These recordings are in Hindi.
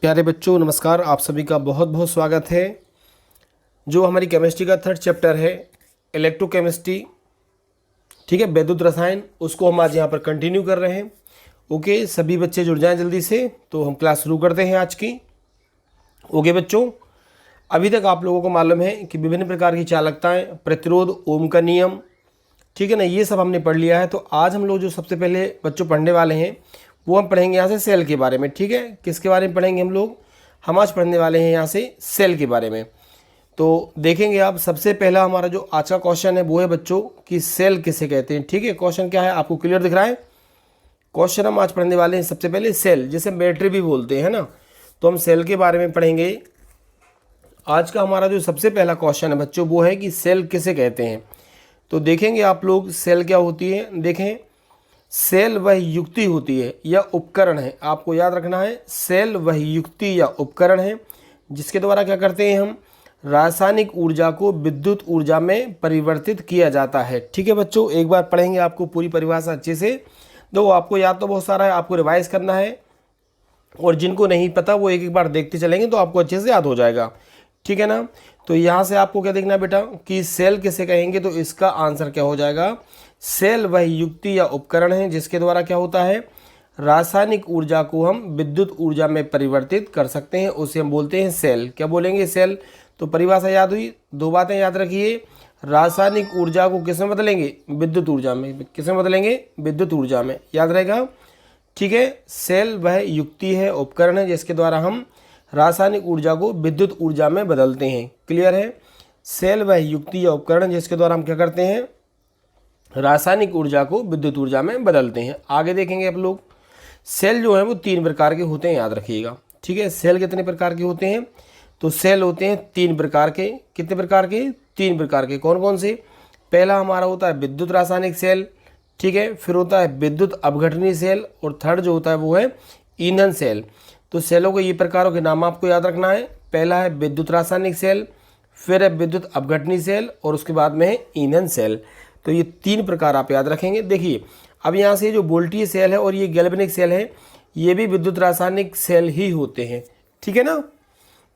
प्यारे बच्चों नमस्कार, आप सभी का बहुत बहुत स्वागत है। जो हमारी केमिस्ट्री का थर्ड चैप्टर है इलेक्ट्रोकेमिस्ट्री, ठीक है, वैद्युत रसायन, उसको हम आज यहाँ पर कंटिन्यू कर रहे हैं। ओके, सभी बच्चे जुड़ जाएं जल्दी से, तो हम क्लास शुरू करते हैं आज की। ओके बच्चों, अभी तक आप लोगों को मालूम है कि विभिन्न प्रकार की चालकताएँ, प्रतिरोध, ओम का नियम, ठीक है ना, ये सब हमने पढ़ लिया है। तो आज हम लोग जो सबसे पहले बच्चों पढ़ने वाले हैं वो हम पढ़ेंगे यहाँ से सेल के बारे में। ठीक है, किसके बारे में पढ़ेंगे हम आज पढ़ने वाले हैं यहाँ से सेल के बारे में। तो देखेंगे आप, सबसे पहला हमारा जो आज का क्वेश्चन है वो है बच्चों कि सेल किसे कहते हैं। ठीक है, क्वेश्चन क्या है आपको क्लियर दिख रहा है? क्वेश्चन हम आज पढ़ने वाले हैं सबसे पहले सेल, जिसे बैटरी भी बोलते हैं ना, तो हम सेल के बारे में पढ़ेंगे। आज का हमारा जो सबसे पहला क्वेश्चन है बच्चों वो है कि सेल किसे कहते हैं। तो देखेंगे आप लोग सेल क्या होती है। देखें, सेल वह युक्ति होती है या उपकरण है, आपको याद रखना है, सेल वह युक्ति या उपकरण है जिसके द्वारा क्या करते हैं हम, रासायनिक ऊर्जा को विद्युत ऊर्जा में परिवर्तित किया जाता है। ठीक है बच्चों, एक बार पढ़ेंगे, आपको पूरी परिभाषा अच्छे से दो। आपको याद तो बहुत सारा है, आपको रिवाइज करना है, और जिनको नहीं पता वो एक एक बार देखते चलेंगे तो आपको अच्छे से याद हो जाएगा। ठीक है ना। तो यहाँ से आपको क्या देखना है बेटा कि सेल किसे कहेंगे, तो इसका आंसर क्या हो जाएगा, सेल वह युक्ति या उपकरण है जिसके द्वारा क्या होता है, रासायनिक ऊर्जा को हम विद्युत ऊर्जा में परिवर्तित कर सकते हैं, उसे हम बोलते हैं सेल। क्या बोलेंगे, सेल। तो परिभाषा याद हुई, दो बातें याद रखिए, रासायनिक ऊर्जा को किस में बदलेंगे, विद्युत ऊर्जा में। किस में बदलेंगे, विद्युत ऊर्जा में, याद रहेगा। ठीक है, सेल वह युक्ति है, उपकरण है जिसके द्वारा हम रासायनिक ऊर्जा को विद्युत ऊर्जा में बदलते हैं। क्लियर है, सेल वह युक्ति या उपकरण जिसके द्वारा हम क्या करते हैं, रासायनिक ऊर्जा को विद्युत ऊर्जा में बदलते हैं। आगे देखेंगे आप लोग, सेल जो है वो तीन प्रकार के होते हैं, याद रखिएगा। ठीक है, सेल कितने प्रकार के होते हैं, तो सेल होते हैं तीन प्रकार के। कितने प्रकार के, तीन प्रकार के। कौन कौन से, पहला हमारा होता है विद्युत रासायनिक सेल, ठीक है, फिर होता है विद्युत अपघटनी सेल, और थर्ड जो होता है वो है ईंधन सेल। तो सेलों के ये प्रकारों के नाम आपको याद रखना है, पहला है विद्युत रासायनिक सेल, फिर है विद्युत अपघटनी सेल, और उसके बाद में है ईंधन सेल। तो ये तीन प्रकार आप याद रखेंगे। देखिए, अब यहाँ से जो वोल्टीय सेल है और ये गैल्वेनिक सेल है, ये भी विद्युत रासायनिक सेल ही होते हैं। ठीक है ना।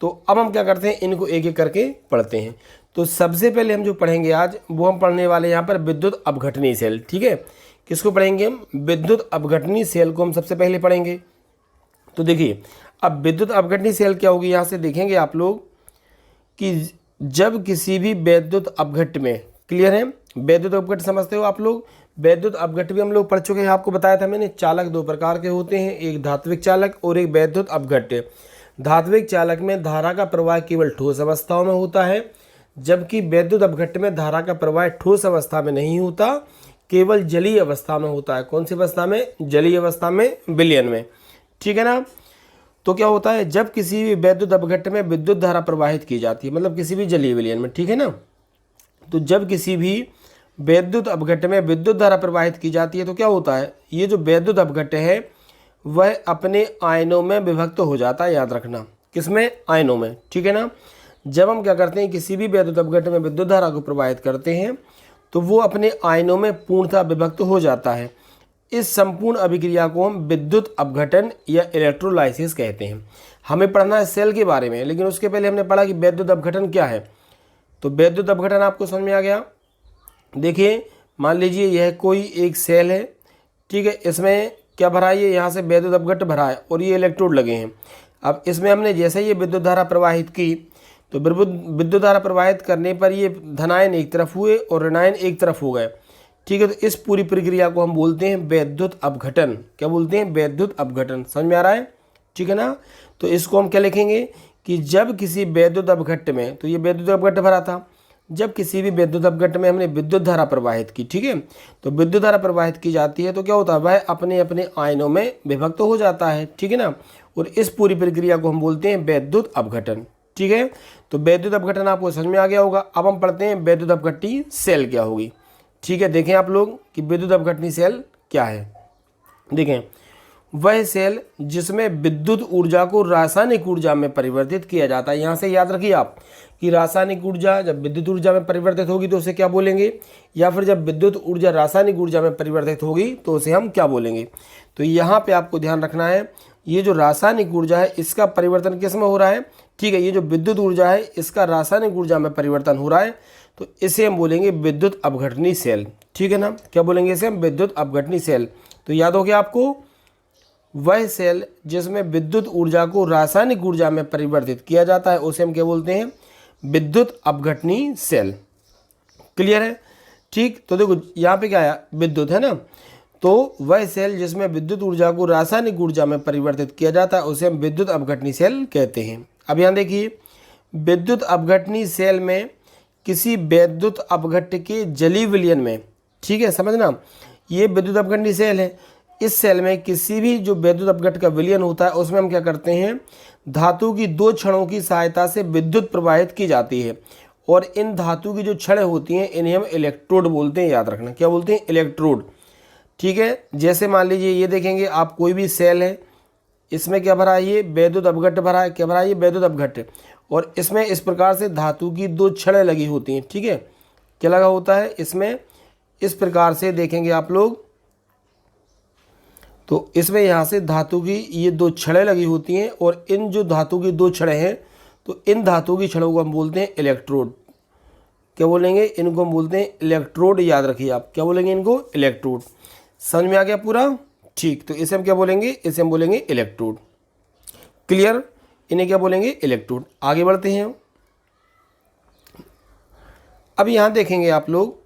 तो अब हम क्या करते हैं, इनको एक एक करके पढ़ते हैं। तो सबसे पहले हम जो पढ़ेंगे आज वो हम पढ़ने वाले यहाँ पर विद्युत अपघटनी सेल। ठीक है, किसको पढ़ेंगे हम, विद्युत अपघटनी सेल को हम सबसे पहले पढ़ेंगे। तो देखिए, अब विद्युत अपघटनी सेल क्या होगी, यहाँ से देखेंगे आप लोग कि जब किसी भी वैद्युत अपघट्ट में, क्लियर है, वैद्युत अपघट्ट समझते हो आप लोग, वैद्युत अपघट्ट भी हम लोग पढ़ चुके हैं, आपको बताया था मैंने। चालक दो प्रकार के होते हैं, एक धात्विक चालक और एक वैद्युत अपघट्ट। धात्विक चालक में धारा का प्रवाह केवल ठोस अवस्थाओं में होता है, जबकि वैद्युत अपघट्ट में धारा का प्रवाह ठोस अवस्था में नहीं होता, केवल जलीय अवस्था में होता है। कौन सी अवस्था में, जलीय अवस्था में, विलयन में। ठीक है ना। तो क्या होता है, जब किसी भी वैद्युत अपघट्ट में विद्युत धारा प्रवाहित की जाती है, मतलब किसी भी जलीय विलयन में, ठीक है ना, तो जब किसी भी वैद्युत अपघट्ट में विद्युत धारा प्रवाहित की जाती है तो क्या होता है, ये जो वैद्युत अपघट्ट है वह अपने आयनों में विभक्त हो जाता है, याद रखना। किसमें, आयनों में। ठीक है ना। जब हम क्या करते हैं, किसी भी वैद्युत अपघट्ट में विद्युत धारा को प्रवाहित करते हैं तो वो अपने आयनों में पूर्णतः विभक्त हो जाता है। इस संपूर्ण अभिक्रिया को हम विद्युत अपघटन या इलेक्ट्रोलाइसिस कहते हैं। हमें पढ़ना है सेल के बारे में, लेकिन उसके पहले हमने पढ़ा कि वैद्युत अपघटन क्या है। तो वैद्युत अपघटन आपको समझ में आ गया। देखिए, मान लीजिए यह कोई एक सेल है, ठीक है, इसमें क्या भरा है, यहाँ से वैद्युत अपघट्ट भरा है और ये इलेक्ट्रोड लगे हैं। अब इसमें हमने जैसे ये विद्युत धारा प्रवाहित की, तो विद्युत धारा प्रवाहित करने पर ये धनायन एक तरफ हुए और ऋणायन एक तरफ हो गए। ठीक है, तो इस पूरी प्रक्रिया को हम बोलते हैं वैद्युत अपघटन। क्या बोलते हैं, वैद्युत अपघटन। समझ में आ रहा है? ठीक है ना। तो इसको हम क्या लिखेंगे कि जब किसी वैद्युत अपघट्ट में, तो ये वैद्युत अपघट्ट भरा था, जब किसी भी विद्युत अपघट्ट में हमने विद्युत धारा प्रवाहित की, ठीक है, तो विद्युत धारा प्रवाहित की जाती है तो क्या होता है, वह अपने अपने आयनों में विभक्त हो जाता है। ठीक है ना। और इस पूरी प्रक्रिया को हम बोलते हैं वैद्युत अपघटन। ठीक है, तो वैद्युत अपघटन आपको समझ में आ गया होगा। अब हम पढ़ते हैं वैद्युत अपघट्टी सेल क्या होगी। ठीक है, देखें आप लोग कि विद्युत अपघटनी सेल क्या है। देखें, वह सेल जिसमें विद्युत ऊर्जा को रासायनिक ऊर्जा में परिवर्तित किया जाता है। यहाँ से याद रखिए आप कि रासायनिक ऊर्जा जब विद्युत ऊर्जा में परिवर्तित होगी तो उसे क्या बोलेंगे, या फिर जब विद्युत ऊर्जा रासायनिक ऊर्जा में परिवर्तित होगी तो उसे हम क्या बोलेंगे। तो यहाँ पे आपको ध्यान रखना है, ये जो रासायनिक ऊर्जा है इसका परिवर्तन किस में हो रहा है, ठीक है, ये जो विद्युत ऊर्जा है इसका रासायनिक ऊर्जा में परिवर्तन हो रहा है, तो इसे हम बोलेंगे विद्युत अपघटनी सेल, ठीक है ना। क्या बोलेंगे इसे हम, विद्युत अपघटनी सेल। तो याद हो गया आपको, वह सेल जिसमें विद्युत ऊर्जा को रासायनिक ऊर्जा में परिवर्तित किया जाता है उसे हम क्या बोलते हैं, विद्युत अपघटनी सेल। क्लियर है, ठीक। तो देखो यहाँ पे क्या आया, विद्युत है ना, तो वह सेल जिसमें विद्युत ऊर्जा को रासायनिक ऊर्जा में परिवर्तित किया जाता है उसे हम विद्युत अपघटनी सेल कहते हैं। अब यहाँ देखिए, विद्युत अपघटनी सेल में किसी वैद्युत अपघट्य के जलीय विलयन में, ठीक है, समझना, ये विद्युत अपघटनी सेल है। इस सेल में किसी भी जो वैद्युत अपघट्य का विलयन होता है उसमें हम क्या करते हैं, धातु की दो छड़ों की सहायता से विद्युत प्रवाहित की जाती है, और इन धातु की जो छड़ें होती हैं इन्हें हम इलेक्ट्रोड बोलते हैं। याद रखना, क्या बोलते हैं, इलेक्ट्रोड, ठीक है। जैसे मान लीजिए ये देखेंगे आप, कोई भी सेल है, इसमें क्या भरा है, ये वैद्युत अपघट्य भरा है, क्या भरा है, ये वैद्युत अपघट्य, और इसमें इस प्रकार से धातु की दो छड़ें लगी होती हैं, ठीक है। क्या लगा होता है इसमें, इस प्रकार से देखेंगे आप लोग, तो इसमें यहाँ से धातु की ये दो छड़ें लगी होती हैं, और इन जो धातु की दो छड़ें हैं, तो इन धातु की छड़ों को हम बोलते हैं इलेक्ट्रोड। क्या बोलेंगे, इनको हम बोलते हैं इलेक्ट्रोड। याद रखिए आप, क्या बोलेंगे इनको, इलेक्ट्रोड। समझ में आ गया पूरा, ठीक। तो इसे हम क्या बोलेंगे, इसे हम बोलेंगे इलेक्ट्रोड। क्लियर, इन्हें क्या बोलेंगे, इलेक्ट्रोड। आगे बढ़ते हैं। अब यहाँ देखेंगे आप लोग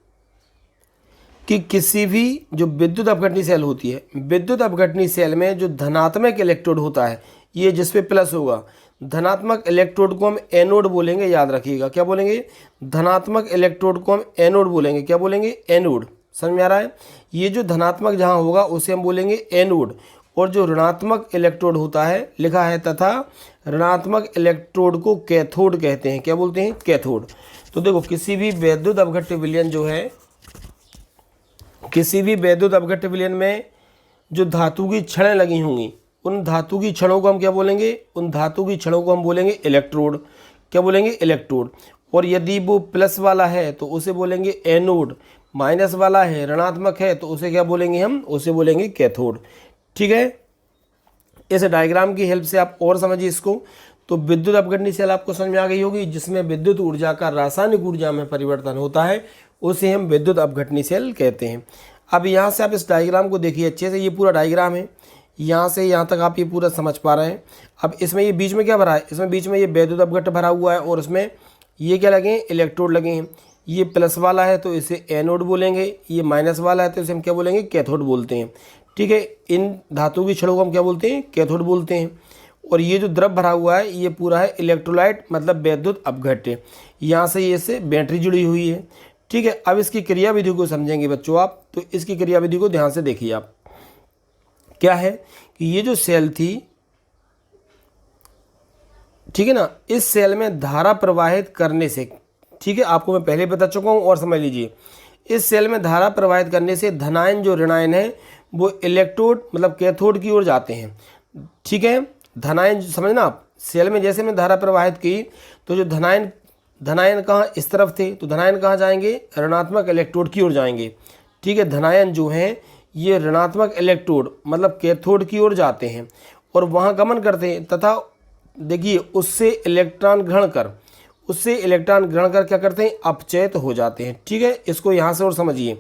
कि किसी भी जो विद्युत अपघटनी सेल होती है, विद्युत अपघटनी सेल में जो धनात्मक इलेक्ट्रोड होता है, ये जिस पे प्लस होगा, धनात्मक इलेक्ट्रोड को हम एनोड बोलेंगे। याद रखिएगा, क्या बोलेंगे, धनात्मक इलेक्ट्रोड को हम एनोड बोलेंगे। क्या बोलेंगे, एनोड। समझ में आ रहा है, ये जो धनात्मक जहाँ होगा उसे हम बोलेंगे एनोड, और जो ऋणात्मक इलेक्ट्रोड होता है, लिखा है, तथा ऋणात्मक इलेक्ट्रोड को कैथोड कहते हैं। क्या बोलते हैं, कैथोड। तो देखो, किसी भी वैद्युत अपघट्य विलयन जो है, किसी भी वैद्युत अपघट्य विलयन में जो धातु की छड़ें लगी होंगी, उन धातु की छड़ों को हम क्या बोलेंगे, उन धातु की छड़ों को हम बोलेंगे इलेक्ट्रोड। क्या बोलेंगे, इलेक्ट्रोड। और यदि वो प्लस वाला है तो उसे बोलेंगे एनोड, माइनस वाला है, ऋणात्मक है, तो उसे क्या बोलेंगे हम, उसे बोलेंगे कैथोड। ठीक है, इस डायग्राम की हेल्प से आप और समझिए इसको। तो विद्युत अपघटनी सेल आपको समझ में आ गई होगी, जिसमें विद्युत ऊर्जा का रासायनिक ऊर्जा में परिवर्तन होता है, उसे हम विद्युत अपघटनी सेल कहते हैं। अब यहाँ से आप इस डायग्राम को देखिए अच्छे से, ये पूरा डायग्राम है, यहाँ से यहाँ तक आप ये पूरा समझ पा रहे हैं। अब इसमें ये बीच में क्या भरा है, इसमें बीच में ये वैद्युत अपघट्य भरा हुआ है, और उसमें ये क्या लगे हैं, इलेक्ट्रोड लगे हैं। ये प्लस वाला है तो इसे एनोड बोलेंगे, ये माइनस वाला है तो इसे हम क्या बोलेंगे, कैथोड बोलते हैं। ठीक है, इन धातु की छड़ों को हम क्या बोलते हैं, कैथोड बोलते हैं। और ये जो द्रव भरा हुआ है ये पूरा है इलेक्ट्रोलाइट, मतलब वैद्युत अपघट्य। यहाँ से ये से बैटरी जुड़ी हुई है। ठीक है, अब इसकी क्रियाविधि को समझेंगे बच्चों आप, तो इसकी क्रियाविधि को ध्यान से देखिए आप। क्या है कि ये जो सेल थी, ठीक है ना, इस सेल में धारा प्रवाहित करने से, ठीक है, आपको मैं पहले बता चुका हूँ और समझ लीजिए, इस सेल में धारा प्रवाहित करने से धनायन जो ऋणायन है वो इलेक्ट्रोड मतलब कैथोड की ओर जाते हैं। ठीक है, धनायन समझना आप, सेल में जैसे मैं धारा प्रवाहित की तो जो धनायन कहाँ, इस तरफ थे, तो धनायन कहाँ जाएंगे, ऋणात्मक इलेक्ट्रोड की ओर जाएंगे। ठीक है, धनायन जो हैं ये ऋणात्मक इलेक्ट्रोड मतलब कैथोड की ओर जाते हैं और वहाँ गमन करते हैं, तथा देखिए उससे इलेक्ट्रॉन ग्रहण कर क्या करते हैं, अपचयित हो जाते हैं। ठीक है, इसको यहाँ से और समझिए।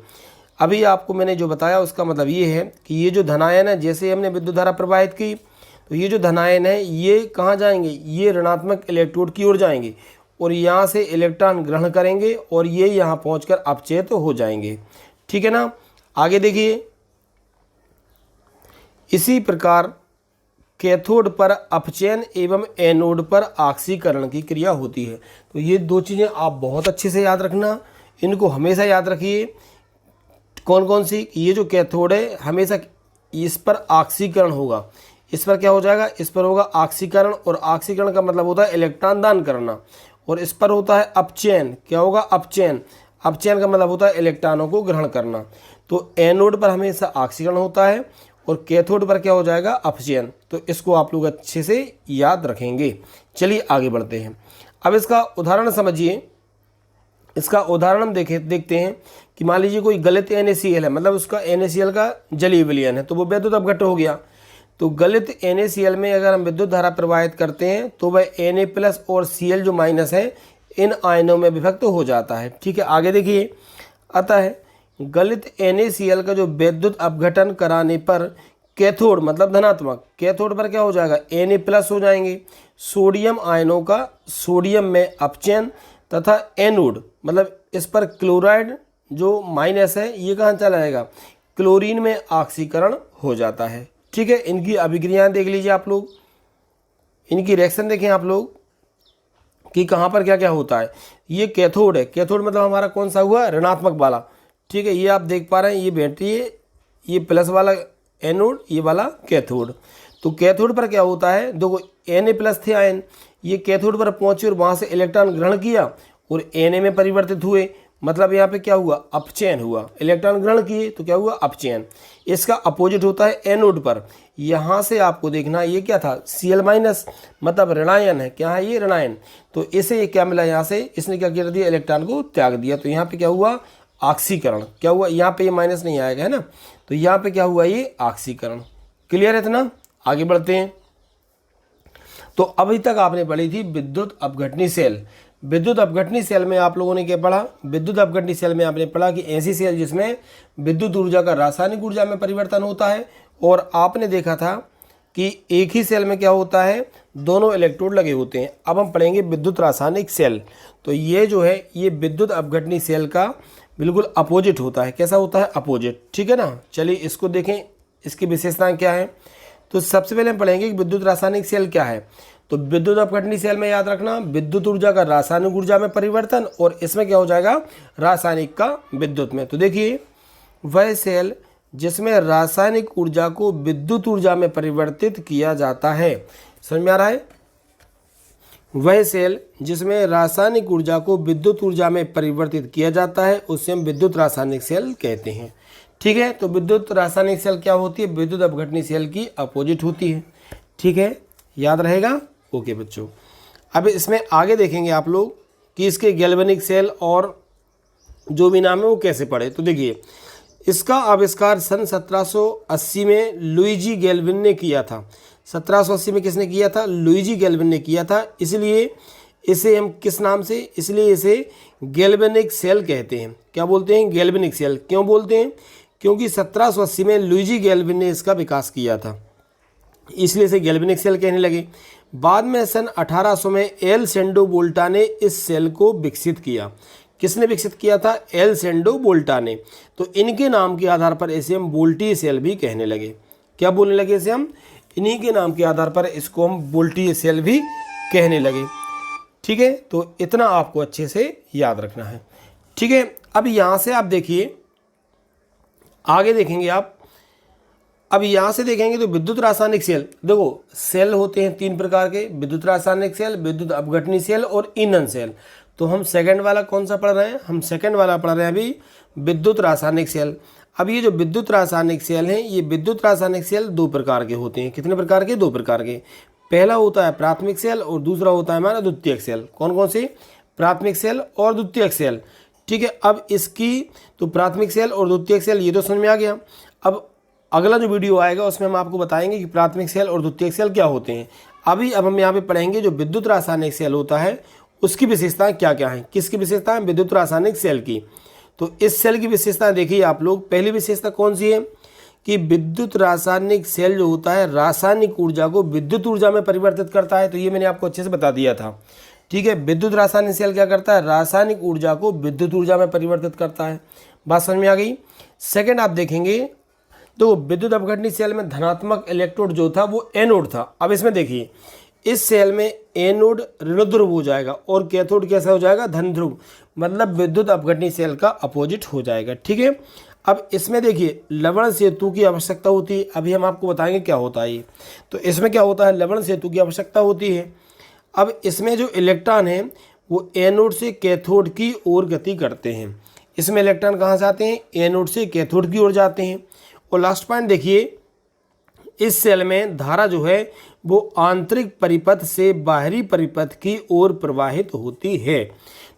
अभी आपको मैंने जो बताया उसका मतलब ये है कि ये जो धनायन है, जैसे हमने विद्युत धारा प्रवाहित की तो ये जो धनायन है ये कहाँ जाएंगे, ये ऋणात्मक इलेक्ट्रोड की ओर जाएंगे और यहाँ से इलेक्ट्रॉन ग्रहण करेंगे और ये यहाँ पहुँचकर अपचयित हो जाएंगे। ठीक है ना, आगे देखिए, इसी प्रकार कैथोड पर अपचयन एवं एनोड पर ऑक्सीकरण की क्रिया होती है। तो ये दो चीज़ें आप बहुत अच्छे से याद रखना, इनको हमेशा याद रखिए। कौन कौन सी, ये जो कैथोड है हमेशा इस पर ऑक्सीकरण होगा, इस पर क्या हो जाएगा, इस पर होगा ऑक्सीकरण, और ऑक्सीकरण का मतलब होता है इलेक्ट्रॉन दान करना, और इस पर होता है अपचयन। क्या होगा, अपचयन का मतलब होता है इलेक्ट्रॉनों को ग्रहण करना। तो एनोड पर हमेशा ऑक्सीकरण होता है और कैथोड पर क्या हो जाएगा, अपचयन। तो इसको आप लोग अच्छे से याद रखेंगे। चलिए आगे बढ़ते हैं। अब इसका उदाहरण समझिए। इसका उदाहरण हम देखते हैं कि मान लीजिए कोई गलत NaCl है, मतलब उसका NaCl का जलीय विलयन है, तो वो वैद्युत अपघट्य हो गया। तो गलित NaCl में अगर हम विद्युत धारा प्रवाहित करते हैं तो वह Na+ और Cl जो माइनस है इन आयनों में विभक्त हो जाता है। ठीक है, आगे देखिए, अतः गलित NaCl का जो विद्युत अपघटन कराने पर कैथोड मतलब धनात्मक, कैथोड पर क्या हो जाएगा, Na+ हो जाएंगे। सोडियम आयनों का सोडियम में अपचयन तथा एनोड मतलब इस पर क्लोराइड जो माइनस है ये कहाँ चला जाएगा, क्लोरीन में ऑक्सीकरण हो जाता है। ठीक है, इनकी अभिक्रियाएं देख लीजिए आप लोग, इनकी रिएक्शन देखें आप लोग कि कहाँ पर क्या क्या होता है। ये कैथोड है, कैथोड मतलब हमारा कौन सा हुआ, ऋणात्मक वाला। ठीक है, ये आप देख पा रहे हैं, ये बैटरी है, ये प्लस वाला एनोड, ये वाला कैथोड। तो कैथोड पर क्या होता है, देखो Na+ थे आयन, ये कैथोड पर पहुंचे और वहां से इलेक्ट्रॉन ग्रहण किया और Na में परिवर्तित हुए, मतलब यहाँ पे क्या हुआ, अपचयन हुआ। इलेक्ट्रॉन ग्रहण किए तो क्या हुआ, अपचयन। इसका अपोजिट होता है एनोड पर। यहाँ से आपको देखना ये क्या था, Cl- मतलब ऋणायन है, क्या है ये, ऋणायन। तो इसे ये क्या मिला, यहाँ से इसने क्या कर दिया, इलेक्ट्रॉन को त्याग दिया। तो यहाँ पे क्या हुआ, ऑक्सीकरण। क्या हुआ, यहाँ पे ये माइनस नहीं आएगा, है ना, तो यहाँ पे क्या हुआ, ये ऑक्सीकरण। क्लियर है इतना, आगे बढ़ते हैं। तो अभी तक आपने पढ़ी थी विद्युत अपघटनी सेल। विद्युत अपघटनी सेल में आप लोगों ने क्या पढ़ा, विद्युत अपघटनी सेल में आपने पढ़ा कि ऐसी सेल जिसमें विद्युत ऊर्जा का रासायनिक ऊर्जा में परिवर्तन होता है। और आपने देखा था कि एक ही सेल में क्या होता है, दोनों इलेक्ट्रोड लगे होते हैं। अब हम पढ़ेंगे विद्युत रासायनिक सेल। तो ये जो है ये विद्युत अपघटनी सेल का बिल्कुल अपोजिट होता है। कैसा होता है, अपोजिट। ठीक है ना, चलिए इसको देखें, इसकी विशेषताएं क्या है। तो सबसे पहले हम पढ़ेंगे कि विद्युत रासायनिक सेल क्या है। तो विद्युत अपघटनी सेल में याद रखना, विद्युत ऊर्जा का रासायनिक ऊर्जा में परिवर्तन, और इसमें क्या हो जाएगा, रासायनिक का विद्युत में। तो देखिए, वह सेल जिसमें रासायनिक ऊर्जा को विद्युत ऊर्जा में परिवर्तित किया जाता है, समझ में आ रहा है, वह सेल जिसमें रासायनिक ऊर्जा को विद्युत ऊर्जा में परिवर्तित किया जाता है उसे हम विद्युत रासायनिक सेल कहते हैं। ठीक है, तो विद्युत रासायनिक सेल क्या होती है, विद्युत अपघटनी सेल की अपोजिट होती है। ठीक है, याद रहेगा। ओके बच्चों, अब इसमें आगे देखेंगे आप लोग कि इसके गैल्वेनिक सेल और जो भी नाम है वो कैसे पढ़े। तो देखिए, इसका आविष्कार सन 1780 में लुइजी गैल्विन ने किया था। 1780 में किसने किया था, लुइजी गैल्विन ने किया था। इसलिए इसे हम किस नाम से, इसलिए इसे गैल्वेनिक सेल कहते हैं। क्या बोलते हैं, गैल्वेनिक सेल। क्यों बोलते हैं, क्योंकि 1780 में लुइजी गैल्विन ने इसका विकास किया था, इसलिए इसे गैल्वेनिक सेल कहने लगे। बाद में सन 1800 में एल सेंडो बोल्टा ने इस सेल को विकसित किया। किसने विकसित किया था, एल सेंडो बोल्टा ने। तो इनके नाम के आधार पर इसे हम बोल्टी सेल भी कहने लगे। क्या बोलने लगे इसे हम, इन्हीं के नाम के आधार पर इसको हम बोल्टी सेल भी कहने लगे। ठीक है, तो इतना आपको अच्छे से याद रखना है। ठीक है, अब यहाँ से आप देखिए, आगे देखेंगे आप, अब यहाँ से देखेंगे तो विद्युत रासायनिक सेल, देखो सेल होते हैं 3 प्रकार के, विद्युत रासायनिक सेल, विद्युत अपघटनी सेल और ईंधन सेल। तो हम सेकंड वाला कौन सा पढ़ रहे हैं, हम सेकंड वाला पढ़ रहे हैं अभी, विद्युत रासायनिक सेल। अब ये जो विद्युत रासायनिक सेल हैं, ये विद्युत रासायनिक सेल 2 प्रकार के होते हैं। कितने प्रकार के, 2 प्रकार के। पहला होता है प्राथमिक सेल और दूसरा होता है हमारा द्वितीयक सेल। कौन कौन से, प्राथमिक सेल और द्वितीयक सेल। ठीक है, अब इसकी तो प्राथमिक सेल और द्वितीयक सेल ये तो समझ में आ गया। अब अगला जो वीडियो आएगा उसमें हम आपको बताएंगे कि प्राथमिक सेल और द्वितीयक सेल क्या होते हैं। अब हम यहाँ पे पढ़ेंगे जो विद्युत रासायनिक सेल होता है उसकी विशेषताएं क्या क्या हैं। किसकी विशेषताएं, विद्युत रासायनिक सेल की। तो इस सेल की विशेषताएं देखिए आप लोग। पहली विशेषता कौन सी है कि विद्युत रासायनिक सेल जो होता है रासायनिक ऊर्जा को विद्युत ऊर्जा में परिवर्तित करता है। तो ये मैंने आपको अच्छे से बता दिया था। ठीक है, विद्युत रासायनिक सेल क्या करता है, रासायनिक ऊर्जा को विद्युत ऊर्जा में परिवर्तित करता है। बात समझ में आ गई। सेकंड आप देखेंगे तो विद्युत अपघटनी सेल में धनात्मक इलेक्ट्रोड जो था वो एनोड था। अब इसमें देखिए, इस सेल में एनोड ऋण ध्रुव हो जाएगा और कैथोड कैसा हो जाएगा, धन ध्रुव, मतलब विद्युत अपघटनी सेल का अपोजिट हो जाएगा। ठीक है, अब इसमें देखिए लवण सेतु की आवश्यकता होती है। अभी हम आपको बताएंगे क्या होता है ये। तो इसमें क्या होता है, लवण सेतु की आवश्यकता होती है। अब इसमें जो इलेक्ट्रॉन है वो एनोड से कैथोड की ओर गति करते हैं। इसमें इलेक्ट्रॉन कहाँ से आते हैं, एनोड से कैथोड की ओर जाते हैं। और लास्ट पॉइंट देखिए, इस सेल में धारा जो है वो आंतरिक परिपथ से बाहरी परिपथ की ओर प्रवाहित होती है।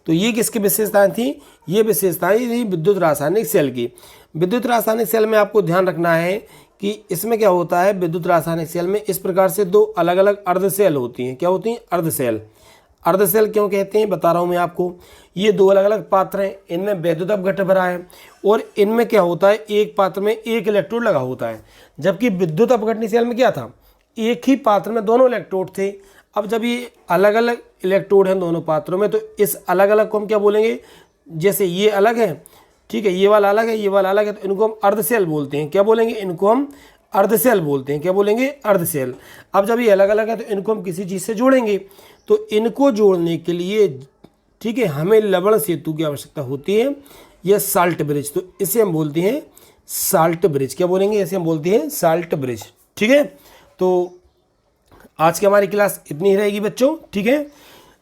तो ये किसकी विशेषताएं थी, ये विशेषताएं थी विद्युत रासायनिक सेल की। विद्युत रासायनिक सेल में आपको ध्यान रखना है कि इसमें क्या होता है, विद्युत रासायनिक सेल में इस प्रकार से दो अलग अलग अर्ध सेल होती हैं। क्या होती हैं? अर्ध सेल। अर्ध सेल क्यों कहते हैं बता रहा हूँ मैं आपको। ये दो अलग अलग पात्र हैं, इनमें वैद्युत अपघट्य भरा है और इनमें क्या होता है, एक पात्र में एक इलेक्ट्रोड लगा होता है। जबकि विद्युत अपघटनी सेल में क्या था, एक ही पात्र में दोनों इलेक्ट्रोड थे। अब जब ये अलग अलग इलेक्ट्रोड हैं दोनों पात्रों में, तो इस अलग अलग को हम क्या बोलेंगे, जैसे ये अलग है, ठीक है, ये वाला अलग है, ये वाला अलग है, तो इनको हम अर्ध सेल बोलते हैं। क्या बोलेंगे? इनको हम अर्ध सेल बोलते हैं। क्या बोलेंगे? अर्ध सेल। अब जब ये अलग अलग है तो इनको हम किसी चीज़ से जोड़ेंगे, तो इनको जोड़ने के लिए, ठीक है, हमें लवण सेतु की आवश्यकता होती है, यह साल्ट ब्रिज। तो इसे हम बोलते हैं साल्ट ब्रिज। क्या बोलेंगे? इसे हम बोलते हैं साल्ट ब्रिज। ठीक है, तो आज की हमारी क्लास इतनी ही रहेगी बच्चों। ठीक है,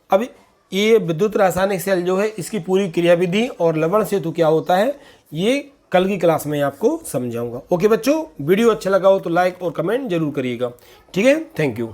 अब ये विद्युत रासायनिक सेल जो है, इसकी पूरी क्रियाविधि और लवण सेतु क्या होता है, ये कल की क्लास में आपको समझाऊंगा। ओके बच्चों, वीडियो अच्छा लगा हो तो लाइक और कमेंट जरूर करिएगा। ठीक है, थैंक यू।